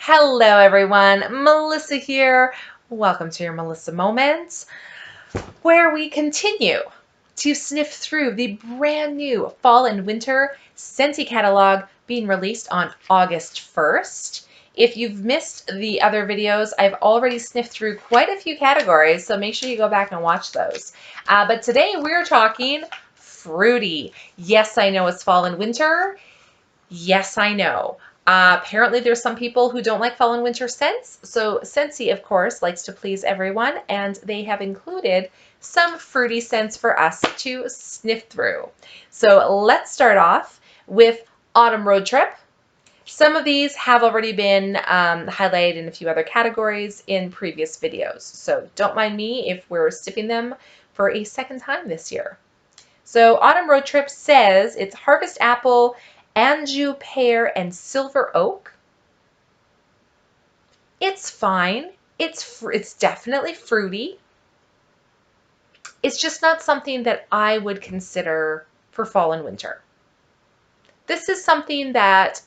Hello everyone, Melissa here. Welcome to your Melissa Moments, where we continue to sniff through the brand new fall and winter Scentsy catalog being released on August 1st. If you've missed the other videos, I've already sniffed through quite a few categories, so make sure you go back and watch those. But today we're talking fruity. Yes, I know it's fall and winter. Yes, I know. Apparently there's some people who don't like fall and winter scents. So Scentsy, of course, likes to please everyone, and they have included some fruity scents for us to sniff through. So let's start off with Autumn Road Trip. Some of these have already been highlighted in a few other categories in previous videos. So don't mind me if we're skipping them for a second time this year. So Autumn Road Trip says it's harvest apple, Anjou pear, and silver oak. It's fine. It's definitely fruity. It's just not something that I would consider for fall and winter. This is something that,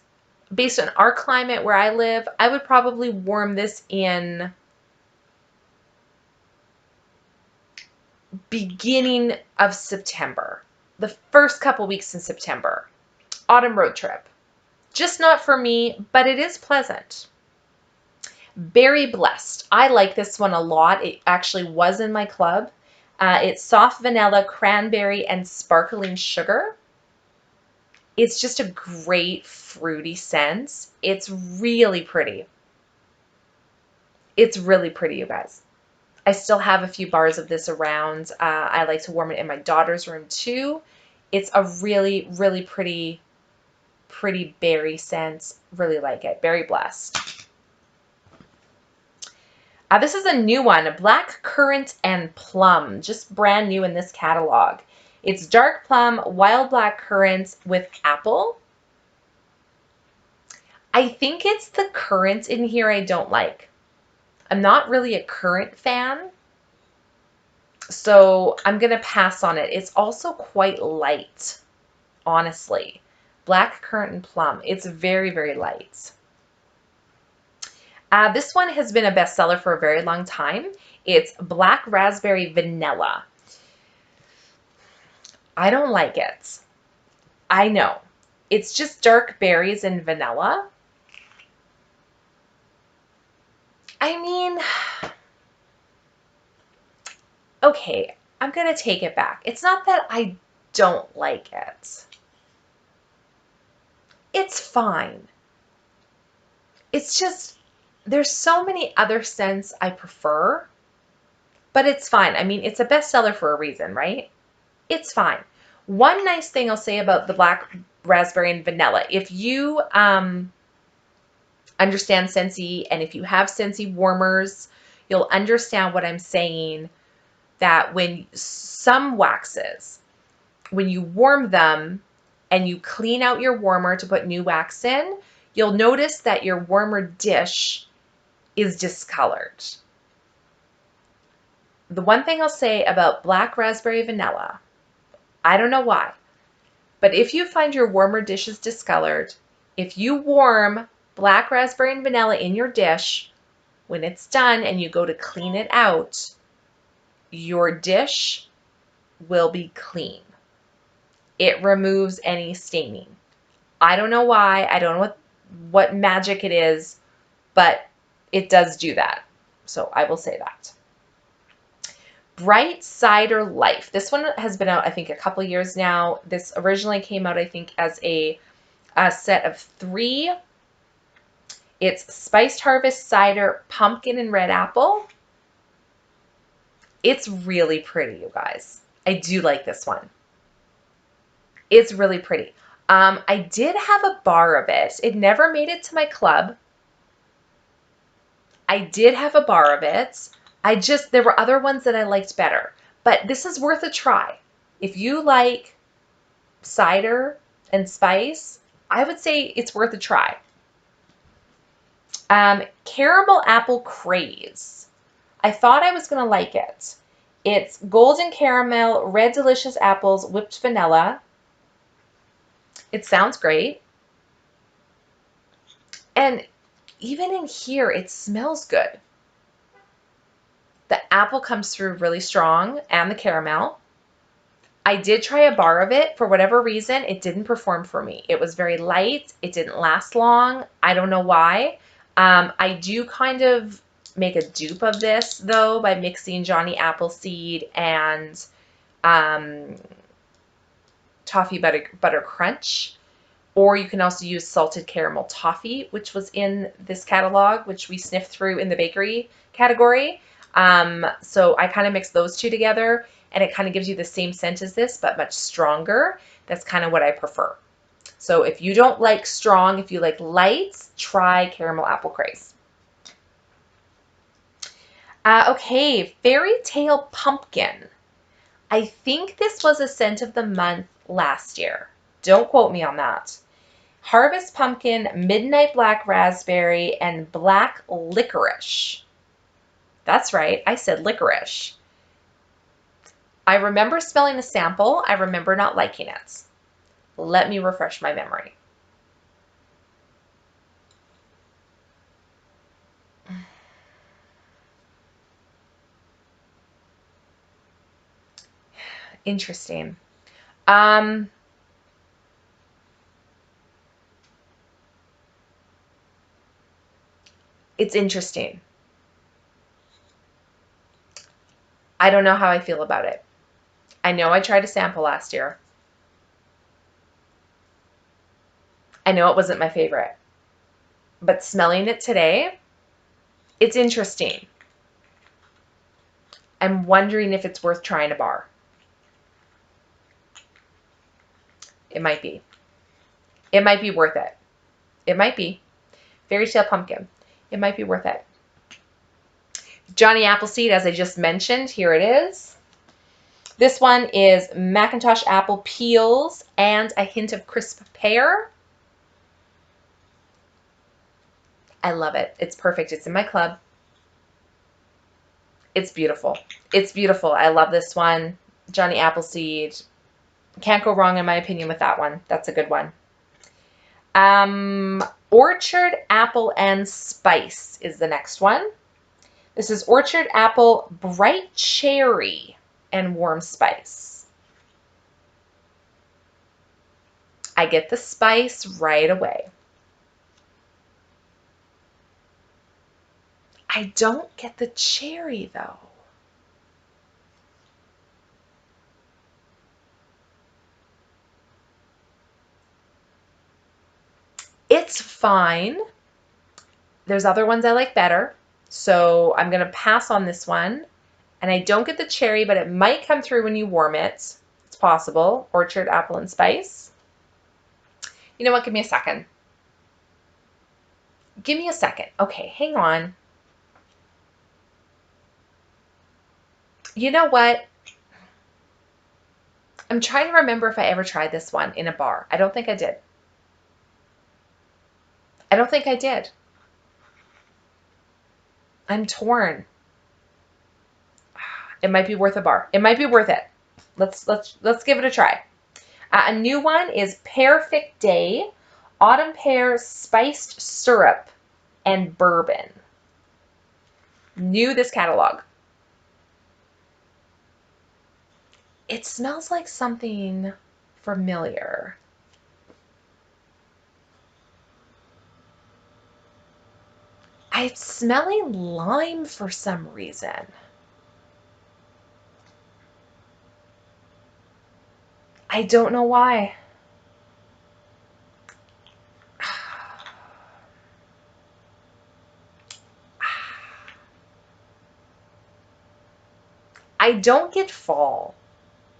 based on our climate where I live, I would probably warm this in beginning of September, the first couple weeks in September. Autumn Road Trip. Just not for me, but it is pleasant. Berry Blessed. I like this one a lot. It actually was in my club. It's soft vanilla, cranberry, and sparkling sugar. It's just a great fruity scent. It's really pretty. It's really pretty, you guys. I still have a few bars of this around. I like to warm it in my daughter's room too. It's a really, really pretty berry scent. Really like it. Berry Blessed. This is a new one, Black Currant and Plum, just brand new in this catalog. It's dark plum, wild black currant with apple. I think it's the currant in here I don't like. I'm not really a currant fan, so I'm going to pass on it. It's also quite light, honestly. Black currant and plum. It's very, very light. This one has been a bestseller for a very long time. It's Black Raspberry Vanilla. I don't like it. I know. It's just dark berries and vanilla. I mean, okay, I'm going to take it back. It's not that I don't like it. It's fine. It's just, there's so many other scents I prefer, but it's fine. I mean, it's a bestseller for a reason, right? It's fine. One nice thing I'll say about the Black Raspberry and Vanilla, if you understand Scentsy and if you have Scentsy warmers, you'll understand what I'm saying, that when some waxes, when you warm them and you clean out your warmer to put new wax in, you'll notice that your warmer dish is discolored. The one thing I'll say about Black Raspberry Vanilla, I don't know why, but if you find your warmer dish is discolored, if you warm Black Raspberry and Vanilla in your dish, when it's done and you go to clean it out, your dish will be clean. It removes any staining. I don't know why. I don't know what magic it is, but it does do that. So I will say that. Bright Cider Life. This one has been out, I think, a couple years now. This originally came out, I think, as a set of 3. It's Spiced Harvest Cider, Pumpkin, and Red Apple. It's really pretty, you guys. I do like this one. It's really pretty. I did have a bar of it. It never made it to my club. I did have a bar of it. There were other ones that I liked better. But this is worth a try. If you like cider and spice, I would say it's worth a try. Caramel Apple Craze. I thought I was going to like it. It's golden caramel, red delicious apples, whipped vanilla. It sounds great. And Even in here, it smells good. The apple comes through really strong and the caramel. I did try a bar of it. For whatever reason, it didn't perform for me. It was very light. It didn't last long. I don't know why. I do kind of make a dupe of this, though, by mixing Johnny Appleseed and Toffee Butter Crunch. Or you can also use salted caramel toffee, which was in this catalog, which we sniffed through in the bakery category. So I kind of mix those two together, and it kind of gives you the same scent as this, but much stronger. That's kind of what I prefer. So if you don't like strong, if you like light, try Caramel Apple Craze. Okay, Fairy Tale Pumpkin. I think this was a scent of the month last year. Don't quote me on that. Harvest Pumpkin, Midnight Black Raspberry, and Black Licorice. That's right, I said licorice. I remember smelling the sample. I remember not liking it. Let me refresh my memory. Interesting. It's interesting. I don't know how I feel about it. I know I tried a sample last year. I know it wasn't my favorite. But smelling it today, it's interesting. I'm wondering if it's worth trying a bar. It might be. It might be worth it. It might be. Fairy Tale Pumpkin. It might be worth it. Johnny Appleseed, as I just mentioned, here it is. This one is Macintosh apple peels and a hint of crisp pear. I love it. It's perfect. It's in my club. It's beautiful. It's beautiful. I love this one. Johnny Appleseed. Can't go wrong in my opinion with that one. That's a good one. Orchard Apple and Spice is the next one. This is Orchard Apple Bright Cherry and Warm Spice. I get the spice right away. I don't get the cherry though. It's fine. There's other ones I like better. So I'm going to pass on this one. And I don't get the cherry, but it might come through when you warm it. It's possible. Orchard Apple and Spice. You know what? Give me a second. Give me a second. Okay, hang on. You know what? I'm trying to remember if I ever tried this one in a bar. I don't think I did. I don't think I did. I'm torn. It might be worth a bar. It might be worth it. Let's give it a try. A new one is Perfect Day, Autumn Pear Spiced Syrup, and Bourbon. New this catalog. It smells like something familiar. I'm smelling lime for some reason. I don't know why. I don't get fall.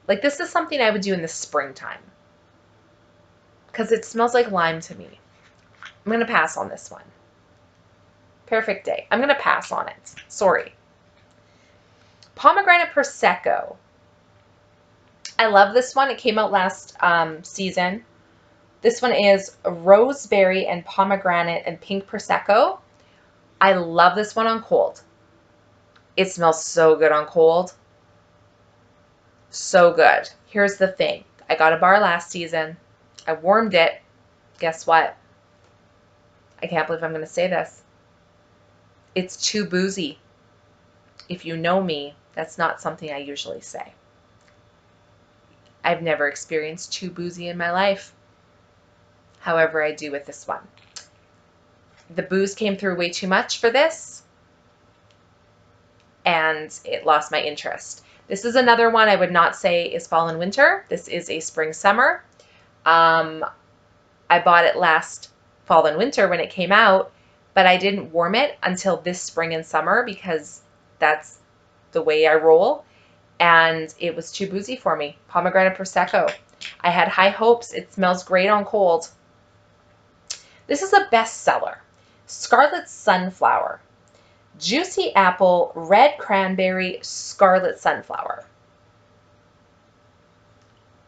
Like this is something I would do in the springtime. Because it smells like lime to me. I'm going to pass on this one. Perfect Day. I'm going to pass on it. Sorry. Pomegranate Prosecco. I love this one. It came out last season. This one is Roseberry and Pomegranate and Pink Prosecco. I love this one on cold. It smells so good on cold. So good. Here's the thing. I got a bar last season. I warmed it. Guess what? I can't believe I'm going to say this. It's too boozy. If you know me, that's not something I usually say. I've never experienced too boozy in my life. However, I do with this one. The booze came through way too much for this, and it lost my interest. This is another one I would not say is fall and winter. This is a spring summer. I bought it last fall and winter when it came out, but I didn't warm it until this spring and summer because that's the way I roll, and it was too boozy for me. Pomegranate Prosecco. I had high hopes. It smells great on cold. This is a bestseller. Scarlet Sunflower. Juicy apple, red cranberry, Scarlet Sunflower.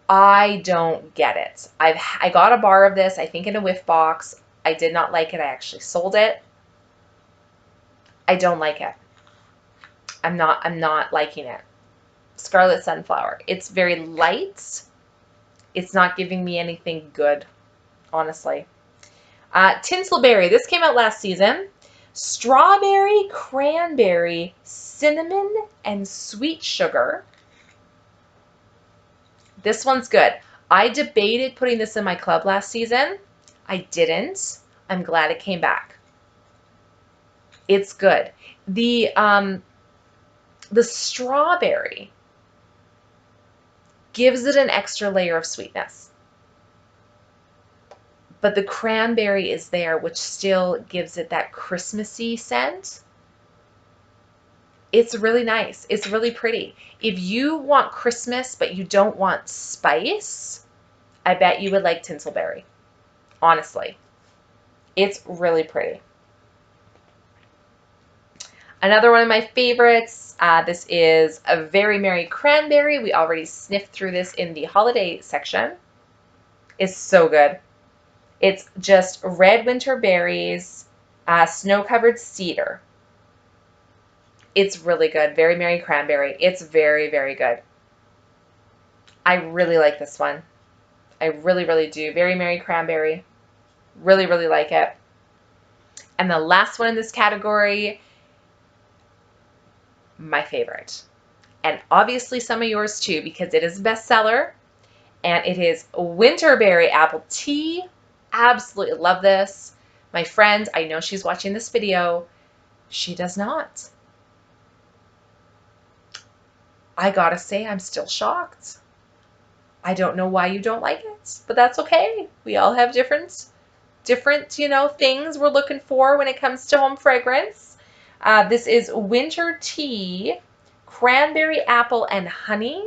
I don't get it. I got a bar of this, I think in a whiff box. I did not like it. I actually sold it. I don't like it. I'm not liking it. Scarlet Sunflower. It's very light. It's not giving me anything good, honestly. Tinselberry. This came out last season. Strawberry, cranberry, cinnamon, and sweet sugar. This one's good. I debated putting this in my club last season. I didn't. I'm glad it came back. It's good. The strawberry gives it an extra layer of sweetness. But the cranberry is there, which still gives it that Christmassy scent. It's really nice. It's really pretty. If you want Christmas, but you don't want spice, I bet you would like Tinselberry. Honestly. It's really pretty. Another one of my favorites, this is a Very Merry Cranberry. We already sniffed through this in the holiday section. It's so good. It's just red winter berries, snow-covered cedar. It's really good. Very Merry Cranberry. It's very, very good. I really like this one. I really, really do. Very Merry Cranberry. Really, really like it. And the last one in this category, my favorite. And obviously some of yours too, because it is a bestseller. And it is Winterberry Apple Tea. Absolutely love this. My friend, I know she's watching this video. She does not. I gotta say, I'm still shocked. I don't know why you don't like it, but that's okay. We all have different, things we're looking for when it comes to home fragrance. This is Winter Tea, Cranberry Apple and Honey.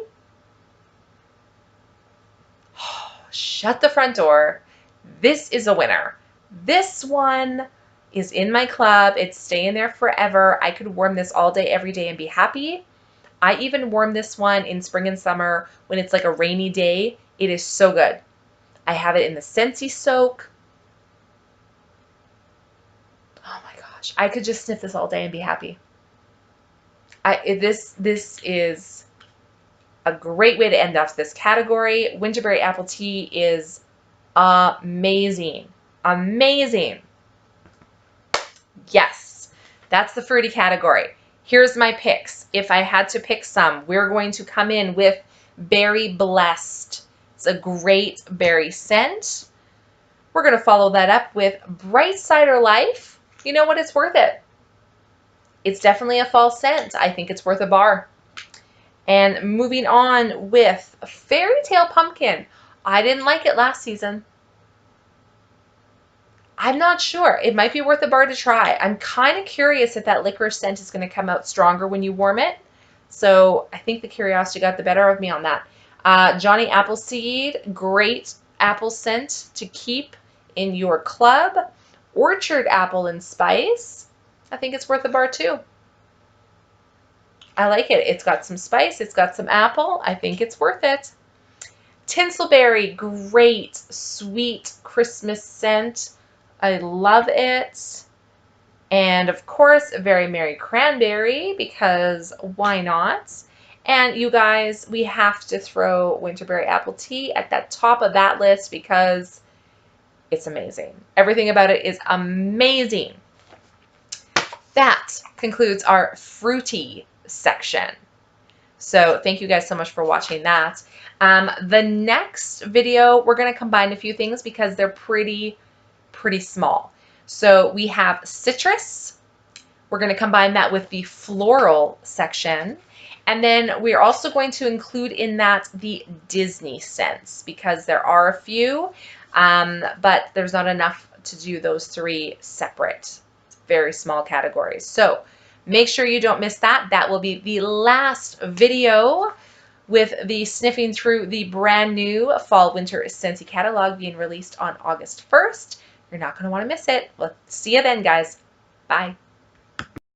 Shut the front door. This is a winner. This one is in my club. It's staying there forever. I could warm this all day, every day and be happy. I even warm this one in spring and summer when it's like a rainy day. It is so good. I have it in the Scentsy soak. Oh my gosh. I could just sniff this all day and be happy. This is a great way to end off this category. Winterberry Apple Tea is amazing. Amazing. Yes, that's the fruity category. Here's my picks. If I had to pick some, we're going to come in with Berry Blessed. It's a great berry scent. We're going to follow that up with Bright Cider Life. You know what? It's worth it. It's definitely a fall scent. I think it's worth a bar. And moving on with Fairy Tale Pumpkin. I didn't like it last season. I'm not sure. It might be worth a bar to try. I'm kind of curious if that licorice scent is going to come out stronger when you warm it. So I think the curiosity got the better of me on that. Johnny Appleseed, great apple scent to keep in your club. Orchard Apple and Spice. I think it's worth a bar too. I like it. It's got some spice. It's got some apple. I think it's worth it. Tinselberry, great, sweet Christmas scent. I love it. And of course, Very Merry Cranberry, because why not? And you guys, we have to throw Winterberry Apple Tea at that top of that list because it's amazing. Everything about it is amazing. That concludes our fruity section. So thank you guys so much for watching that. The next video, we're going to combine a few things because they're pretty small. So we have citrus. We're going to combine that with the floral section. And then we're also going to include in that the Disney scents because there are a few, but there's not enough to do those three separate, very small categories. So make sure you don't miss that. That will be the last video with the sniffing through the brand new Fall Winter Scentsy catalog being released on August 1st. You're not going to want to miss it. We'll see you then, guys. Bye.